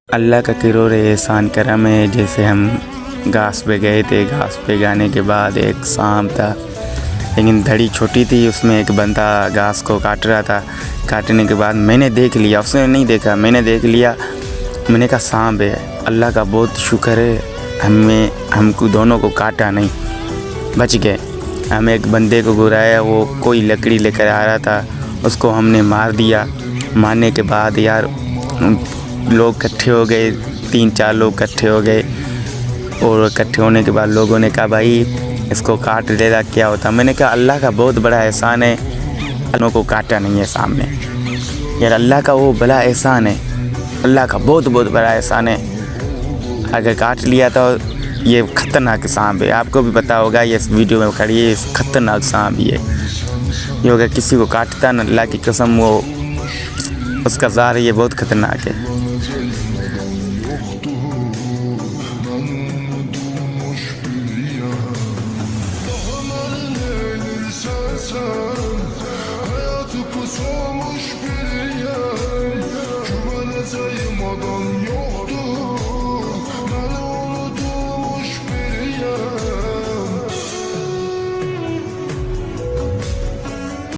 اللہ کا کرور احسان کرم ہے. جیسے ہم گھاس پہ گئے تھے، گھاس پہ جانے کے بعد ایک سانپ تھا، لیکن دھڑی چھوٹی تھی، اس میں ایک بندہ گھاس کو کاٹ رہا تھا. کاٹنے کے بعد میں نے دیکھ لیا، اس نے نہیں دیکھا، میں نے دیکھ لیا. میں نے کہا سانپ ہے. اللہ کا بہت شکر ہے ہم کو دونوں کو کاٹا نہیں، بچ گئے. ہم ایک بندے کو گرایا، وہ کوئی لکڑی لے کر آ رہا تھا، اس کو ہم نے مار دیا. مارنے کے بعد یار لوگ اکٹھے ہو گئے، 3-4 لوگ اکٹھے ہو گئے، اور اکٹھے ہونے کے بعد لوگوں نے کہا بھائی اس کو کاٹ لیتا کیا ہوتا. میں نے کہا اللہ کا بہت بڑا احسان ہے ہم کو کاٹا نہیں ہے سامنے. یار اللہ کا وہ بڑا احسان ہے، اللہ کا بہت بڑا احسان ہے. اگر کاٹ لیا تو یہ خطرناک سانپ ہے، آپ کو بھی پتہ ہوگا، یہ ویڈیو میں کھڑی ہے، خطرناک سانپ یہ اگر کسی کو کاٹتا نا، اللہ کی قسم وہ اس کا زہر یہ بہت خطرناک ہے.